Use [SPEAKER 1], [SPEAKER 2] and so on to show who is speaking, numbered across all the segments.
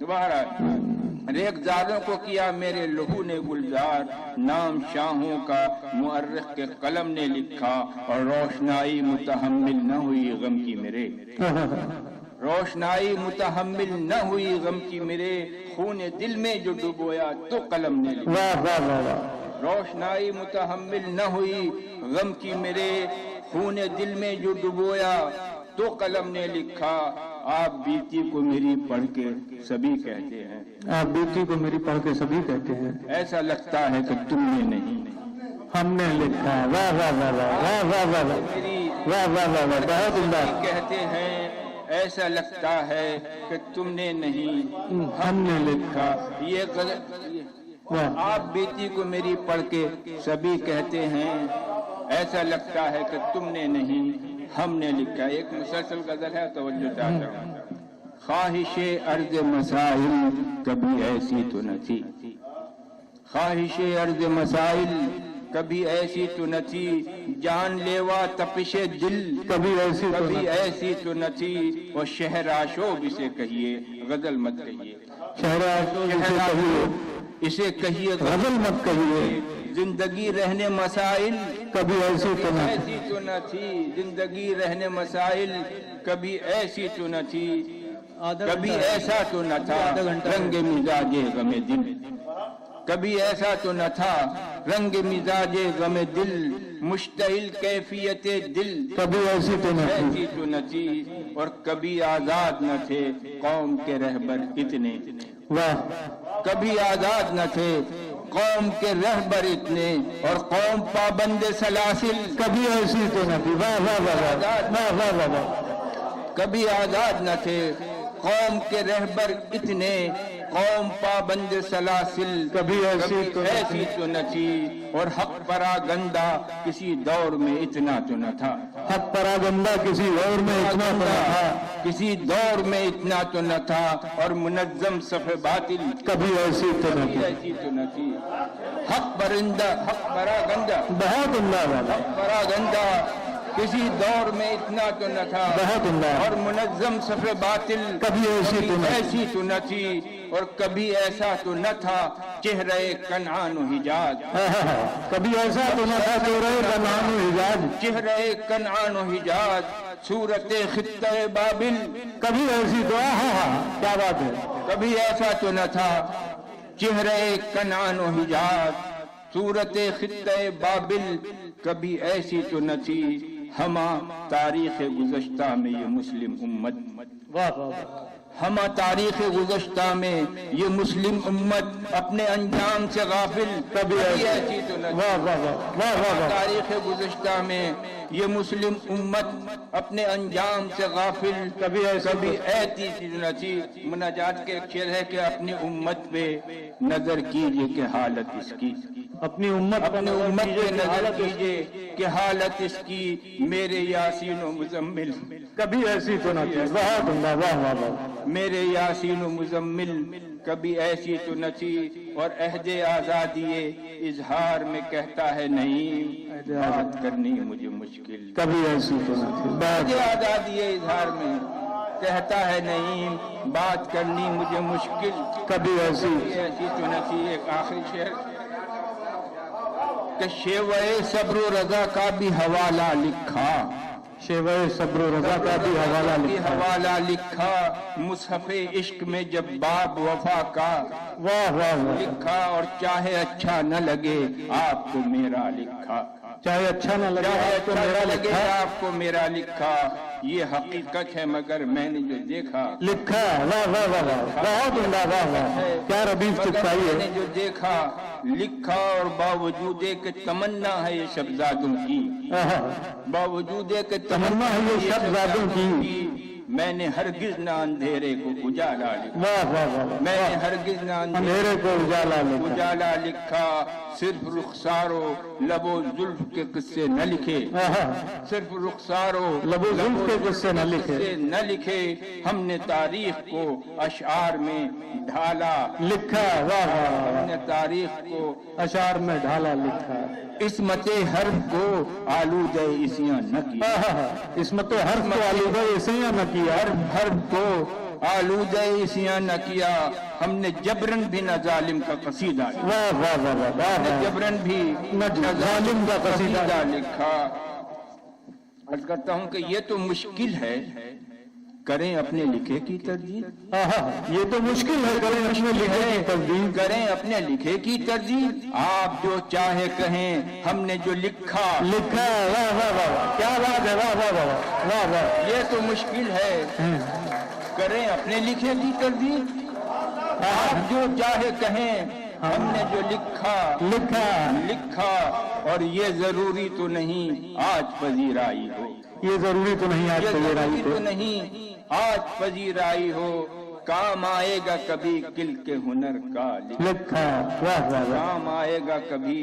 [SPEAKER 1] دوبارہ ریگزاروں کو کیا میرے لہو نے گلزار، نام شاہوں کا مؤرخ کے قلم نے لکھا، اور روشنائی متحمل نہ ہوئی غم کی میرے، روشنائی متحمل نہ ہوئی غم کی میرے، خون دل میں جو ڈبویا تو قلم نے لکھا، روشنائی متحمل نہ ہوئی غم کی میرے، خون دل میں جو ڈبویا تو قلم نے لکھا، آپ بیتی کو میری پڑھ کے سبھی کہتے ہیں،
[SPEAKER 2] آپ بیٹی کو میری پڑھ کے سبھی کہتے ہیں،
[SPEAKER 1] ایسا لگتا ہے کہ تم نے نہیں،
[SPEAKER 2] ہم نے لکھا۔ واہ واہ واہ واہ واہ واہ واہ
[SPEAKER 1] میری
[SPEAKER 2] واہ واہ واہ واہ، بہت عمدہ۔
[SPEAKER 1] کہتے ہیں ایسا لگتا ہے کہ تم نے نہیں،
[SPEAKER 2] ہم نے لکھا۔
[SPEAKER 1] یہ غلط،
[SPEAKER 2] واہ،
[SPEAKER 1] آپ بیٹی کو میری پڑھ کے سبھی کہتے ہیں، ایسا لگتا ہے کہ تم نے نہیں، ہم نے لکھا۔ ایک مسلسل غزل ہے، توجہ چاہتا ہوں۔ خواہش عرض مسائل کبھی ایسی تو نہ تھی، خواہش عرض مسائل کبھی ایسی تو نہ تھی، جان لیوا تپش دل
[SPEAKER 2] کبھی ایسی تو
[SPEAKER 1] کبھی
[SPEAKER 2] نہ،
[SPEAKER 1] ایسی تو نہ تھی، اور شہراشوب اسے کہیے، غزل مت کہیے،
[SPEAKER 2] شہراشوب اسے کہیے،
[SPEAKER 1] اسے کہیے
[SPEAKER 2] غزل مت کہیے،
[SPEAKER 1] زندگی رہنے مسائل
[SPEAKER 2] کبھی ایسی تو نہ،
[SPEAKER 1] ایسی تو نہ تھی، زندگی رہنے مسائل کبھی ایسی تو نہ تھی، کبھی ایسا تو نہ تھا رنگ مزاج غم دل، کبھی ایسا تو نہ تھا رنگ مزاج غم دل، مشتعل کیفیت دل
[SPEAKER 2] کبھی ایسی تو نہ تھی،
[SPEAKER 1] ایسی تو نہ تھی، اور کبھی آزاد نہ تھے قوم کے رہبر اتنے،
[SPEAKER 2] واہ،
[SPEAKER 1] کبھی آزاد نہ تھے قوم کے رہبر اتنے، اور قوم پابند سلاسل
[SPEAKER 2] کبھی ایسی تو نہ تھی۔ واہ واہ واہ واہ واہ واہ واہ واہ،
[SPEAKER 1] کبھی آزاد نہ تھے قوم کے رہبر اتنے، قوم پابند سلاسل
[SPEAKER 2] کبھی ایسی
[SPEAKER 1] کبھی
[SPEAKER 2] تو نہ
[SPEAKER 1] ایسی تو نہ تھی، اور حق پراگندہ کسی دور میں اتنا تو نہ تھا،
[SPEAKER 2] حق پراگندہ کسی اور میں اتنا تو نہ تھا،
[SPEAKER 1] کسی دور میں اتنا تو نہ تھا، اور منظم صف باطل
[SPEAKER 2] کبھی ایسی تو نہ تھی۔
[SPEAKER 1] ایسی تو نہ تھی، حق پرندہ حق پراگندہ
[SPEAKER 2] بہت عمدہ والا،
[SPEAKER 1] پراگندہ کسی دور میں اتنا تو نہ تھا،
[SPEAKER 2] بہت عمدہ،
[SPEAKER 1] اور منظم صف باطل
[SPEAKER 2] کبھی ایسی تو نہ تھی۔
[SPEAKER 1] ایسی تو نہ تھی، اور کبھی ایسا تو نہ تھا چہرہ کنعان و حجاز،
[SPEAKER 2] کبھی ایسا تو نہ تھا جو رہے بنان و حجاز،
[SPEAKER 1] چہرہ کنعان و حجاز، صورت خطہ بابل،
[SPEAKER 2] کبھی ایسی تو کیا بات ہے،
[SPEAKER 1] کبھی ایسا تو نہ تھا چہرہ کنعان و حجاز، صورت خطہ بابل کبھی ایسی تو نہ تھی، ہما تاریخ گزشتہ میں یہ مسلم امت،
[SPEAKER 2] واہ واہ واہ،
[SPEAKER 1] ہما تاریخ گزشتہ میں یہ مسلم امت اپنے انجام سے غافل،
[SPEAKER 2] کبھی
[SPEAKER 1] ایسی تو نہ تھی،
[SPEAKER 2] واہ واہ واہ واہ واہ واہ،
[SPEAKER 1] تاریخ گزشتہ میں یہ مسلم امت اپنے انجام سے غافل،
[SPEAKER 2] کبھی
[SPEAKER 1] ایسی چیز نہ تھی۔ مناجات کے ایک شعر ہے کہ اپنی امت پہ نظر کیجئے کہ حالت اس کی،
[SPEAKER 2] اپنی امت
[SPEAKER 1] اپنی امت پہ نظر کیجئے کہ حالت اس کی، میرے یاسین و مزمل،
[SPEAKER 2] کبھی ایسی تو نہ تھی، بہت عمدہ، واہ واہ واہ،
[SPEAKER 1] میرے یاسین و مزمل کبھی ایسی تو نہ تھی، اور عہد آزادی اظہار میں کہتا ہے نہیں، بات کرنی مجھے مشکل،
[SPEAKER 2] کبھی ایسی تو نہ تھی،
[SPEAKER 1] عہد
[SPEAKER 2] بہت
[SPEAKER 1] آزادی اظہار میں کہتا ہے نہیں، بات کرنی مجھے مشکل،
[SPEAKER 2] کبھی ایسی،
[SPEAKER 1] ایسی تو نہ تھی۔ ایک آخری شعر کہ شیوہ صبر و رضا کا بھی حوالہ لکھا،
[SPEAKER 2] شیوہ صبر و رضا کا بھی حوالہ
[SPEAKER 1] بھی
[SPEAKER 2] لکھا،
[SPEAKER 1] حوالہ لکھا، مصحف عشق میں جب باب وفا کا
[SPEAKER 2] واہ واہ واہ،
[SPEAKER 1] لکھا، اور چاہے اچھا نہ لگے آپ کو میرا لکھا،
[SPEAKER 2] چاہے اچھا نہ لگے
[SPEAKER 1] چاہے
[SPEAKER 2] آپ کو
[SPEAKER 1] اچھا
[SPEAKER 2] میرا
[SPEAKER 1] نہ لگے
[SPEAKER 2] لکھا،
[SPEAKER 1] آپ کو میرا لکھا، یہ حقیقت ہے مگر میں نے جو دیکھا،
[SPEAKER 2] لکھا، واہ واہ واہ واہ، بہت عمدہ، واہ واہ، کیا ربیف
[SPEAKER 1] مگر
[SPEAKER 2] چپکائی
[SPEAKER 1] میں نے
[SPEAKER 2] ہے،
[SPEAKER 1] جو دیکھا لکھا، اور باوجود کہ تمنا ہے یہ شہزادوں کی، باوجود کہ
[SPEAKER 2] تمنا ہے یہ شہزادوں کی،
[SPEAKER 1] میں نے ہرگز نہ اندھیرے کو اجالا لکھا،
[SPEAKER 2] واہ واہ واہ،
[SPEAKER 1] میں نے ہرگز نہ
[SPEAKER 2] اندھیرے کو اجالا لکھا،
[SPEAKER 1] اجالا لکھا، صرف رخسارو لب و زلف کے قصے نہ لکھے، صرف رخسارو
[SPEAKER 2] لب و زلف کے قصے نہ لکھے،
[SPEAKER 1] نہ لکھے، ہم نے تاریخ کو اشعار میں ڈھالا،
[SPEAKER 2] لکھا، واہ واہ،
[SPEAKER 1] ہم نے تاریخ کو
[SPEAKER 2] اشعار میں ڈھالا، لکھا،
[SPEAKER 1] عصمت حرف کو آلودہ اسیاں نہ کیا،
[SPEAKER 2] عصمت و حرف کو آلودہ اسیاں نہ کیا،
[SPEAKER 1] حرف کو آلودہ اسیاں نہ کیا، ہم نے جبرن بھی نہ ظالم کا قصیدہ لکھا،
[SPEAKER 2] واہ واہ واہ واہ واہ واہ،
[SPEAKER 1] جبرن بھی
[SPEAKER 2] نہ ظالم کا قصیدہ
[SPEAKER 1] لکھا۔ عرض کرتا ہوں کہ یہ تو مشکل ہے، کریں اپنے لکھے کی ترجیح،
[SPEAKER 2] یہ تو مشکل ہے، کریں اپنے لکھے کی ترجیح،
[SPEAKER 1] کریں اپنے لکھے کی ترجیح، آپ جو چاہے کہیں، ہم نے جو لکھا
[SPEAKER 2] لکھا ہے، واہ واہ واہ واہ، کیا بات ہے، واہ واہ واہ واہ واہ،
[SPEAKER 1] یہ تو مشکل ہے، کریں اپنے لکھے کی ترجیح، آپ جو چاہے کہیں، ہم نے جو لکھا، اور یہ ضروری تو نہیں آج پذیرائی ہو،
[SPEAKER 2] یہ ضروری تو نہیں آج پذیرائی
[SPEAKER 1] تو نہیں آج پذیرائی ہو، کام آئے گا کبھی کل کے ہنر کا
[SPEAKER 2] لکھا، واہ واہ واہ،
[SPEAKER 1] کام آئے گا کبھی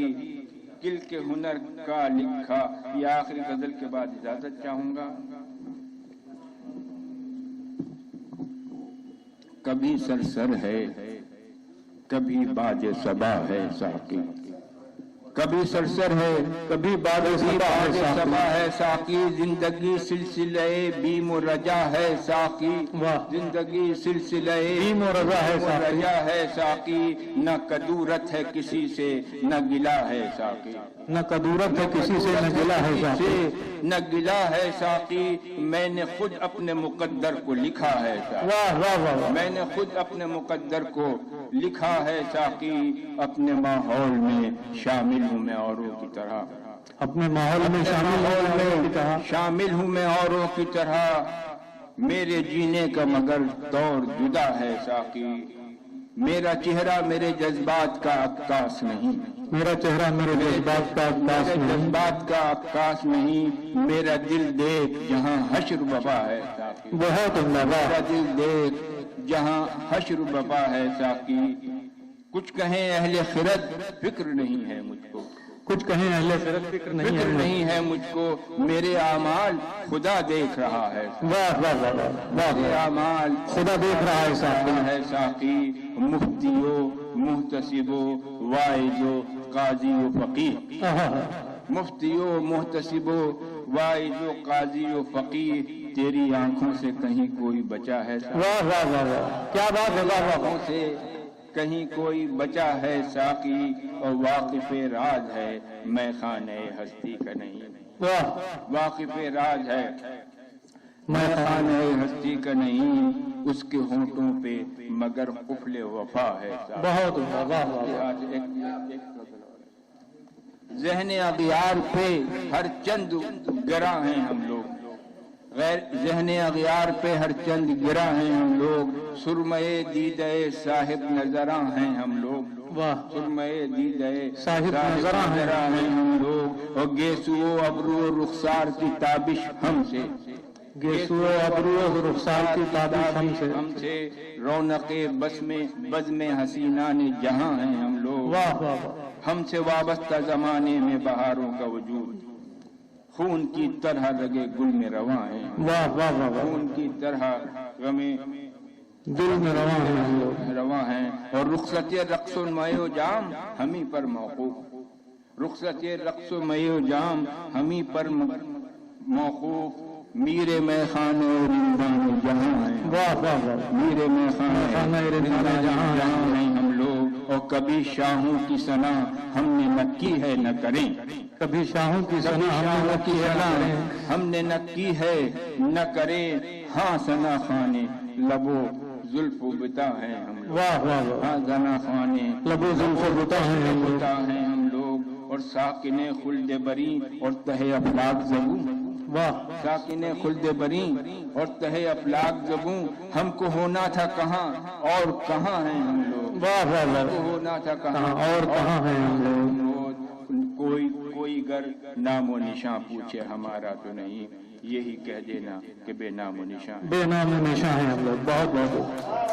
[SPEAKER 1] کل کے ہنر کا لکھا۔ یہ آخری غزل کے بعد اجازت چاہوں گا۔ کبھی سرسر ہے، کبھی باج صبا ہے ساقی، کبھی سرسر ہے،
[SPEAKER 2] کبھی باج صبا
[SPEAKER 1] ہے ساقی، زندگی سلسلے بیم و رجا ہے ساقی، زندگی سلسلے
[SPEAKER 2] بیم و رجا ہے
[SPEAKER 1] ساقی، نہ کدورت ہے کسی سے نہ گلا ہے ساقی،
[SPEAKER 2] نہ کدورت ہے کسی سے نہ گلا ہے ساقی،
[SPEAKER 1] نہ گلا ہے ساقی، میں نے خود اپنے مقدر کو لکھا ہے ساقی،
[SPEAKER 2] واہ واہ واہ،
[SPEAKER 1] میں نے خود اپنے مقدر کو لکھا ہے ساقی، اپنے ماحول میں شامل ہوں میں اوروں کی طرح،
[SPEAKER 2] اپنے ماحول میں
[SPEAKER 1] شامل ہوں میں اوروں کی طرح، میرے جینے کا مگر دور جدا ہے ساقی، میرا چہرہ میرے جذبات کا عکاس نہیں،
[SPEAKER 2] میرا چہرہ میرے جذبات کا عکاس نہیں،
[SPEAKER 1] جذبات کا عکاس نہیں، میرا دل دیکھ جہاں حشر ببا ہے ساقی،
[SPEAKER 2] بہت عمدہ،
[SPEAKER 1] میرا دل دیکھ جہاں حشر ببا ہے ساقی، کچھ کہیں اہل خرد فکر نہیں ہے مجھ کو،
[SPEAKER 2] کچھ کہیں اہل خرد فکر
[SPEAKER 1] نہیں ہے مجھ کو، میرے اعمال خدا دیکھ رہا ہے،
[SPEAKER 2] واہ واہ واہ واہ،
[SPEAKER 1] میرے اعمال
[SPEAKER 2] خدا دیکھ رہا ہے
[SPEAKER 1] ساقی، مفتیو محتسبو واعظو قاضی و فقیہ، مفتیو محتسبو واعظو قاضی و فقیہ، تیری آنکھوں سے کہیں کوئی بچا ہے ساقی،
[SPEAKER 2] واہ واہ واہ واہ، کیا بات ہے، واہ واہ،
[SPEAKER 1] آنکھوں سے کہیں کوئی بچا ہے ساقی، اور واقف راز ہے میں خانے ہستی کا نہیں،
[SPEAKER 2] واہ،
[SPEAKER 1] واقف راز ہے میں خانے ہستی کا نہیں، اس کے ہونٹوں پہ مگر قفل وفا ہے ساقی،
[SPEAKER 2] بہت عمدہ، واہ واہ،
[SPEAKER 1] ذہن اغیار پہ ہر چند گراں ہیں ہم لوگ، ذہن اغیار پہ ہر چند گراں ہیں ہم لوگ، سرمئے دیدہ صاحب نظراں ہیں ہم لوگ،
[SPEAKER 2] واہ،
[SPEAKER 1] سرمئے دیدہ
[SPEAKER 2] صاحب نظراں
[SPEAKER 1] ہیں ہم لوگ، اور گیسو ابرو رخسار کی تابش ہم سے،
[SPEAKER 2] گیسو ابرو رخسار کی تابش ہم سے،
[SPEAKER 1] رونق بز میں حسینان جہاں ہیں ہم لوگ،
[SPEAKER 2] واہ واہ،
[SPEAKER 1] ہم سے وابستہ زمانے میں بہاروں کا وجود، خون کی طرح رگے گل میں رواں ہیں،
[SPEAKER 2] واہ واہ واہ،
[SPEAKER 1] خون کی طرح غمیں
[SPEAKER 2] دل میں رواں ہیں ہم لوگ،
[SPEAKER 1] رواں ہیں، اور رخصت رقص و مے و جام ہمیں پر موقوف، رخصت رقص و مے و جام ہمیں پر موقوف، میرے میں خانے رندان جہاں ہیں،
[SPEAKER 2] واہ واہ واہ،
[SPEAKER 1] میرے میں خانے
[SPEAKER 2] رندان جہاں
[SPEAKER 1] ہیں ہم لوگ، اور کبھی شاہوں کی ثنا ہم نے نہ کی ہے نہ کریں،
[SPEAKER 2] کبھی شاہوں کی ثنا
[SPEAKER 1] ہم نے نہ کی ہے نہ کریں، ہاں ثنا خانے لبو زلف و بتا ہیں ہم لوگ،
[SPEAKER 2] واہ واہ واہ،
[SPEAKER 1] ہاں ثنا خانے
[SPEAKER 2] لبو زلف و بتا ہیں
[SPEAKER 1] ہم لوگ، اور ساکن خلد بری اور تہ افلاک زبوں،
[SPEAKER 2] واہ،
[SPEAKER 1] ساکن خلد بری اور تہ افلاک زبوں، ہم کو ہونا تھا کہاں اور کہاں ہیں ہم لوگ،
[SPEAKER 2] واہ واہ واہ،
[SPEAKER 1] ہونا تھا کہاں
[SPEAKER 2] اور کہاں ہیں ہم لوگ،
[SPEAKER 1] کوئی گر نام و نشاں پوچھے ہمارا تو نہیں، یہی کہہ دینا کہ بے نام و نشاں،
[SPEAKER 2] بے نام و نشاں ہیں ہم لوگ، بہت بہت